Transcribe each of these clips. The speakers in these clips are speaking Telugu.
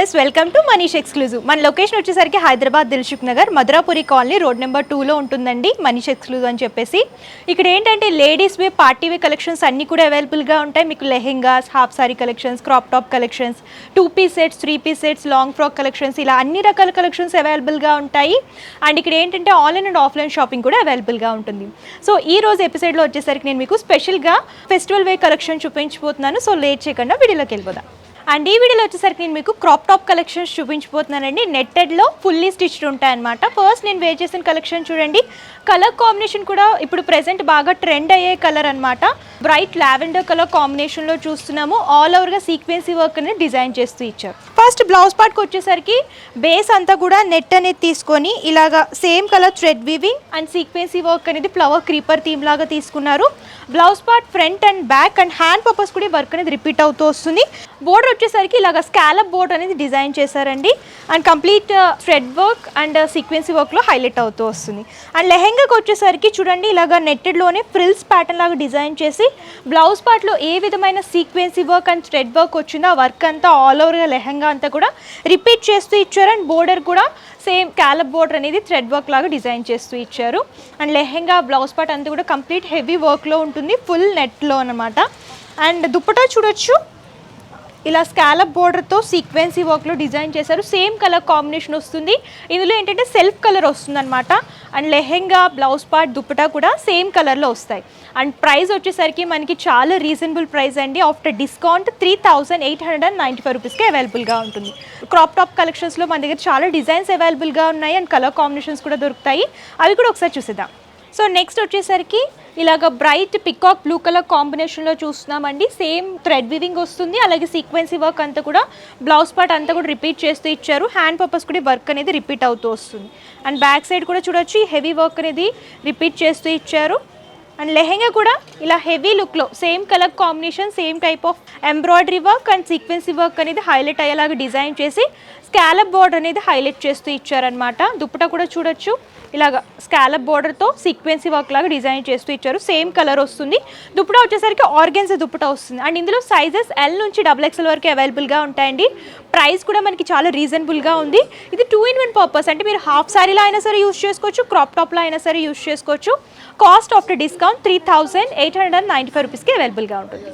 Viewers, welcome to Manish exclusive. మన లొకేషన్ వచ్చేసరికి Hyderabad Dilsukhnagar Madhurapuri colony road number 2లో ఉంటుందండి మనీష్ ఎక్స్క్లూజివ్ అని చెప్పేసి. ఇక్కడ ఏంటంటే ladies wear party wear collections అన్నీ కూడా అవైలబుల్గా ఉంటాయి. మీకు lehengas, half saree collections, crop top collections, 2 piece sets, 3 piece sets, long frock collections, ఇలా అన్ని రకాల కలెక్షన్స్ అవైలబుల్గా ఉంటాయి. అండ్ ఇక్కడ ఏంటంటే ఆన్లైన్ అండ్ ఆఫ్లైన్ షాపింగ్ కూడా అవైలబుల్గా ఉంటుంది. సో ఈ రోజు ఎపిసోడ్లో వచ్చేసరికి నేను మీకు స్పెషల్గా ఫెస్టివల్ వే కలెక్షన్ చూపించబోతున్నాను. సో లేట్ చేయకుండా వీడియోలోకి వెళ్ళిపోదాం. అండ్ ఈ వీడియోలో వచ్చేసరికి నేను మీకు క్రాప్ టాప్ కలెక్షన్స్ చూపించబోతున్నానండి. నెట్టెడ్లో ఫుల్లీ స్టిచ్డ్ ఉంటాయన్నమాట. ఫస్ట్ నేను వేర్ చేసిన కలెక్షన్ చూడండి. కలర్ కాంబినేషన్ కూడా ఇప్పుడు ప్రెసెంట్ బాగా ట్రెండ్ అయ్యే కలర్ అనమాట. బ్రైట్ లావెండర్ కలర్ కాంబినేషన్లో చూస్తున్నాము. ఆల్ ఓవర్గా సీక్వెన్సీ వర్క్ అనేది డిజైన్ చేస్తూ ఇచ్చారు. ఫస్ట్ బ్లౌజ్ పార్ట్కి వచ్చేసరికి బేస్ అంతా కూడా నెట్ అనేది తీసుకొని ఇలాగా same colour thread weaving and sequins work అనేది ఫ్లవర్ క్రీపర్ థీమ్ లాగా తీసుకున్నారు. Blouse part front and back and hand purpose కూడా వర్క్ అనేది రిపీట్ అవుతూ వస్తుంది. బోర్డర్ వచ్చేసరికి ఇలాగ స్కాలప్ బోర్డర్ అనేది డిజైన్ చేశారండి. And complete thread work and sequins వర్క్లో హైలైట్ అవుతూ వస్తుంది. అండ్ లెహెంగాకి వచ్చేసరికి చూడండి ఇలాగ నెట్టెడ్లోనే ఫ్రిల్స్ ప్యాటర్న్ లాగా డిజైన్ చేసి బ్లౌజ్ పార్ట్లో ఏ విధమైన sequins work and thread work వచ్చిందో ఆ వర్క్ అంతా ఆల్ ఓవర్గా లెహెంగా అంతా కూడా రిపీట్ చేస్తూ ఇచ్చారు. అండ్ బోర్డర్ కూడా సేమ్ క్యాలప్ బోర్డర్ అనేది థ్రెడ్ వర్క్ లాగా డిజైన్ చేస్తూ ఇచ్చారు. అండ్ లెహెంగా బ్లౌజ్ పార్ట్ అంతా కూడా కంప్లీట్ హెవీ వర్క్లో ఉంటుంది, ఫుల్ నెట్లో అనమాట. అండ్ దుప్పటా చూడొచ్చు, ఇలా స్కాలప్ బోర్డర్తో సీక్వెన్సీ వర్క్లో డిజైన్ చేశారు. సేమ్ కలర్ కాంబినేషన్ వస్తుంది. ఇందులో ఏంటంటే సెల్ఫ్ కలర్ వస్తుంది అనమాట. And lehenga blouse part dupatta కూడా సేమ్ కలర్లో వస్తాయి. అండ్ ప్రైస్ వచ్చేసరికి మనకి చాలా రీజనబుల్ ప్రైస్ అండి. ఆఫ్టర్ డిస్కౌంట్ 3895 రూపీస్కి అవైలబుల్గా ఉంటుంది. క్రాప్ టాప్ కలెక్షన్స్లో మన దగ్గర చాలా డిజైన్స్ అవైలబుల్గా ఉన్నాయి. అండ్ కలర్ కాంబినేషన్స్ కూడా దొరుకుతాయి. అవి కూడా ఒకసారి చూసేద్దాం. సో నెక్స్ట్ వచ్చేసరికి ఇలాగ బ్రైట్ పికాక్ బ్లూ కలర్ కాంబినేషన్లో చూస్తున్నామండి. సేమ్ థ్రెడ్ వీవింగ్ వస్తుంది. అలాగే సీక్వెన్సీ వర్క్ అంతా కూడా బ్లౌజ్ పార్ట్ అంతా కూడా రిపీట్ చేస్తూ ఇచ్చారు. హ్యాండ్ పర్పస్ కూడా వర్క్ అనేది రిపీట్ అవుతూ వస్తుంది. అండ్ బ్యాక్ సైడ్ కూడా చూడొచ్చు హెవీ వర్క్ అనేది రిపీట్ చేస్తూ ఇచ్చారు. అండ్ లెహెంగా కూడా ఇలా హెవీ లుక్లో same colour combination, same type of embroidery work and sequins work అనేది హైలైట్ అయ్యేలాగా డిజైన్ చేసి స్కాలప్ బోర్డర్ అనేది హైలైట్ చేస్తూ ఇచ్చారనమాట. దుప్పటా కూడా చూడొచ్చు ఇలాగ స్కాలప్ బోర్డర్తో సీక్వెన్సీ వర్క్ లాగా డిజైన్ చేస్తూ ఇచ్చారు. సేమ్ కలర్ వస్తుంది. దుప్పటా వచ్చేసరికి ఆర్గెన్జా దుప్పటా వస్తుంది. అండ్ ఇందులో సైజెస్ ఎల్ నుంచి XXL వరకు అవైలబుల్గా ఉంటాయండి. ప్రైస్ కూడా మనకి చాలా రీజనబుల్గా ఉంది. ఇది 2-in-1 పర్పస్, అంటే మీరు హాఫ్ సారీలో అయినా సరే యూస్ చేసుకోవచ్చు, క్రాప్ టాప్లో అయినా సరే యూస్ చేసుకోవచ్చు. కాస్ట్ ఆఫ్టర్ డిస్కౌంట్ 3895 రూపీస్కి అవైలబుల్గా ఉంటుంది.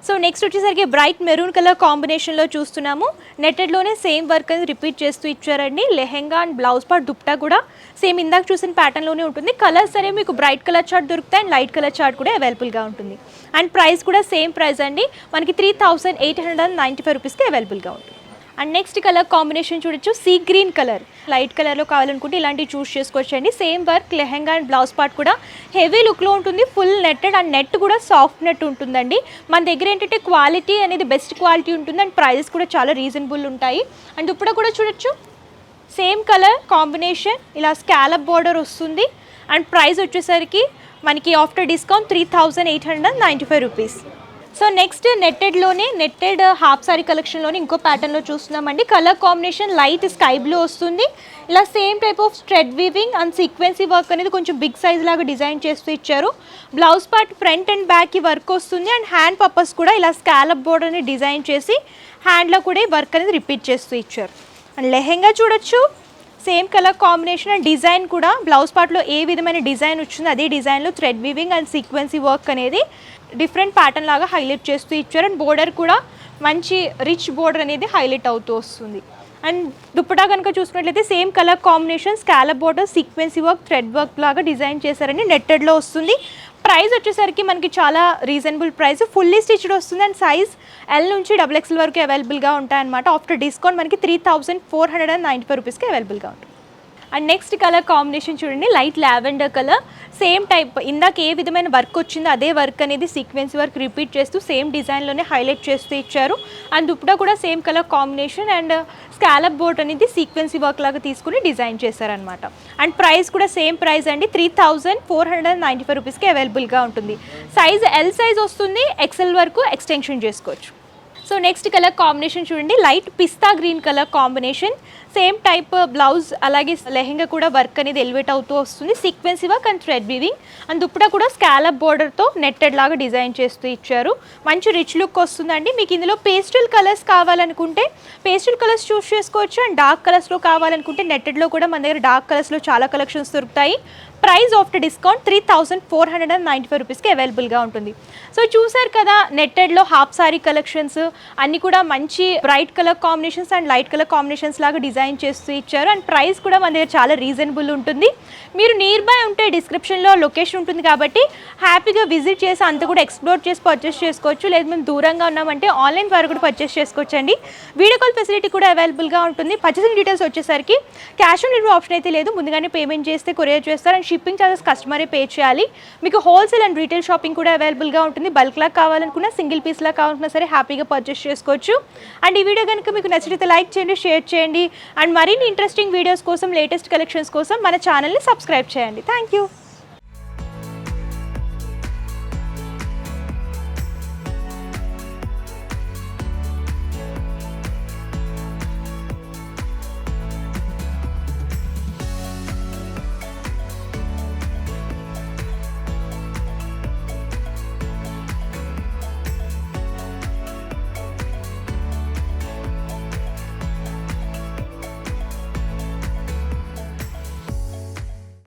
సో నెక్స్ట్ వచ్చేసరికి బ్రైట్ మెరూన్ కలర్ కాంబినేషన్లో చూస్తున్నాము. నెట్టెడ్లోనే సేమ్ వర్క్ అనేది రిపీట్ చేస్తూ ఇచ్చారండి. Lehenga and blouse part dupatta కూడా సేమ్ ఇందాక చూసిన ప్యాటర్న్లోనే ఉంటుంది. కలర్స్ అనేవి మీకు బ్రైట్ కలర్ చార్ట్ దొరుకుతాయి అండ్ లైట్ కలర్ చార్ట్ కూడా అవైలబుల్గా ఉంటుంది. అండ్ ప్రైస్ కూడా సేమ్ ప్రైస్ అండి, మనకి 3895 రూపీస్కి అవైలబుల్గా ఉంటుంది. అండ్ నెక్స్ట్ కలర్ కాంబినేషన్ చూడొచ్చు, సీ గ్రీన్ కలర్. లైట్ కలర్లో కావాలనుకుంటే ఇలాంటివి చూస్ చేసుకోవచ్చు అండి. Same work lehenga and blouse part కూడా హెవీ లుక్లో ఉంటుంది, ఫుల్ నెట్టెడ్. అండ్ నెట్ కూడా సాఫ్ట్ నెట్ ఉంటుందండి. మన దగ్గర ఏంటంటే క్వాలిటీ అనేది బెస్ట్ క్వాలిటీ ఉంటుంది. అండ్ ప్రైజెస్ కూడా చాలా రీజనబుల్ ఉంటాయి. అండ్ ఇప్పుడు కూడా చూడొచ్చు సేమ్ కలర్ కాంబినేషన్, ఇలా స్కాలప్ బోర్డర్ వస్తుంది. అండ్ ప్రైస్ వచ్చేసరికి మనకి after discount 3895 rupees. So next నెట్టెడ్లోనే నెట్టెడ్ హాఫ్ సారీ కలెక్షన్లోనే ఇంకో ప్యాటర్న్లో చూస్తున్నామండి. Colour combination light sky blue వస్తుంది. ఇలా same type of thread weaving and sequins work అనేది కొంచెం బిగ్ సైజ్ లాగా డిజైన్ చేస్తూ ఇచ్చారు. బ్లౌజ్ పార్ట్ ఫ్రంట్ అండ్ బ్యాక్కి వర్క్ వస్తుంది. అండ్ హ్యాండ్ పర్పస్ కూడా ఇలా స్కాలప్ బోర్డర్ అనేది డిజైన్ చేసి హ్యాండ్లో కూడా వర్క్ అనేది రిపీట్ చేస్తూ ఇచ్చారు. అండ్ లెహెంగా చూడొచ్చు same colour combination. And design కూడా బ్లౌజ్ పార్ట్లో ఏ విధమైన డిజైన్ వచ్చిందో అదే డిజైన్లో thread weaving and sequins work అనేది డిఫరెంట్ ప్యాటర్న్ లాగా హైలైట్ చేస్తూ ఇచ్చారు. అండ్ బోర్డర్ కూడా మంచి రిచ్ బోర్డర్ అనేది హైలైట్ అవుతూ వస్తుంది. అండ్ దుప్పటా కనుక చూసుకున్నట్లయితే same colour combination, scallop border, sequins work, thread work లాగా డిజైన్ చేశారని నెట్టెడ్లో వస్తుంది. ప్రైస్ వచ్చేసరికి మనకి చాలా రీజనబుల్ ప్రైస్, ఫుల్లీ స్టిచ్డ్ వస్తుంది. అండ్ సైజ్ ఎల్ నుంచి XXL వరకు అవైలబుల్గా ఉంటాయన్నమాట. ఆఫ్టర్ డిస్కౌంట్ మనకి 3495 రూపీస్కి అవైలబుల్గా ఉంటుంది. అండ్ నెక్స్ట్ కలర్ కాంబినేషన్ చూడండి, light lavender colour. Same type ఇందాక ఏ విధమైన వర్క్ వచ్చిందో అదే వర్క్ అనేది సీక్వెన్స్ వర్క్ రిపీట్ చేస్తూ సేమ్ డిజైన్లోనే హైలైట్ చేస్తూ ఇచ్చారు. అండ్ దుప్పటా కూడా same colour combination and scallop board అనేది సీక్వెన్సీ వర్క్ లాగా తీసుకుని డిజైన్ చేశారనమాట. అండ్ ప్రైస్ కూడా సేమ్ ప్రైస్ అండి, 3495 రూపీస్కి అవైలబుల్గా ఉంటుంది. సైజ్ ఎల్ సైజ్ వస్తుంది, XL వరకు ఎక్స్టెన్షన్ చేసుకోవచ్చు. సో నెక్స్ట్ కలర్ కాంబినేషన్ చూడండి, లైట్ పిస్తా green colour combination, same type blouse అలాగే లెహెంగా కూడా వర్క్ అనేది ఎలివేట్ అవుతూ వస్తుంది, sequence work and thread weaving and dupatta కూడా స్కాలప్ బోర్డర్తో నెట్టెడ్ లాగా డిజైన్ చేస్తూ ఇచ్చారు. మంచి రిచ్ లుక్ వస్తుందండి. మీకు ఇందులో పేస్టల్ కలర్స్ కావాలనుకుంటే పేస్టల్ కలర్స్ చూస్ చేసుకోవచ్చు అండ్ డార్క్ కలర్స్లో కావాలనుకుంటే నెట్టెడ్లో కూడా మన దగ్గర డార్క్ కలర్స్లో చాలా కలెక్షన్స్ దొరుకుతాయి. ప్రైస్ ఆఫ్టర్ డిస్కౌంట్ 3495 రూపీస్కి అవైలబుల్గా ఉంటుంది. సో చూసారు కదా, నెట్టెడ్లో హాఫ్ సారీ కలెక్షన్స్ అన్నీ కూడా మంచి bright colour combinations and light colour combinations లాగా డిజైన్ చేస్తూ ఇచ్చారు అండ్ ప్రైస్ కూడా మన దగ్గర చాలా రీజనబుల్ ఉంటుంది. మీరు నియర్ బై ఉంటే డిస్క్రిప్షన్లో లొకేషన్ ఉంటుంది కాబట్టి హ్యాపీగా విజిట్ చేసి అంతా కూడా ఎక్స్ప్లోర్ చేసి పర్చేస్ చేసుకోవచ్చు. లేదు మేము దూరంగా ఉన్నామంటే ఆన్లైన్ ద్వారా కూడా పర్చేస్ చేసుకోవచ్చు అండి. వీడియో కాల్ ఫెసిలిటీ కూడా అవైలబుల్గా ఉంటుంది. పర్చేసింగ్ డీటెయిల్స్ వచ్చేసరికి క్యాష్ ఆన్ డెలివరీ ఆప్షన్ అయితే లేదు, ముందుగానే పేమెంట్ చేస్తే కొరియర్ చేస్తారు అండ్ షిప్పింగ్ చార్జెస్ కస్టమరే పే చేయాలి. మీకు హోల్సేల్ అండ్ రీటైల్ షాపింగ్ కూడా అవైలబుల్గా ఉంటుంది. బల్క్ లా కావాలనుకున్నా సింగిల్ పీస్ లా కావాలనుకున్నా సరే హ్యాపీగా పర్చేస్ చేసుకోవచ్చు. అండ్ ఈ వీడియో కనుక మీకు నచ్చితే లైక్ చేయండి, షేర్ చేయండి అండ్ మరిన్ని ఇంట్రెస్టింగ్ వీడియోస్ కోసం లేటెస్ట్ కలెక్షన్స్ కోసం మన ఛానల్ని సబ్స్క్రైబ్ చేయండి. Thank you.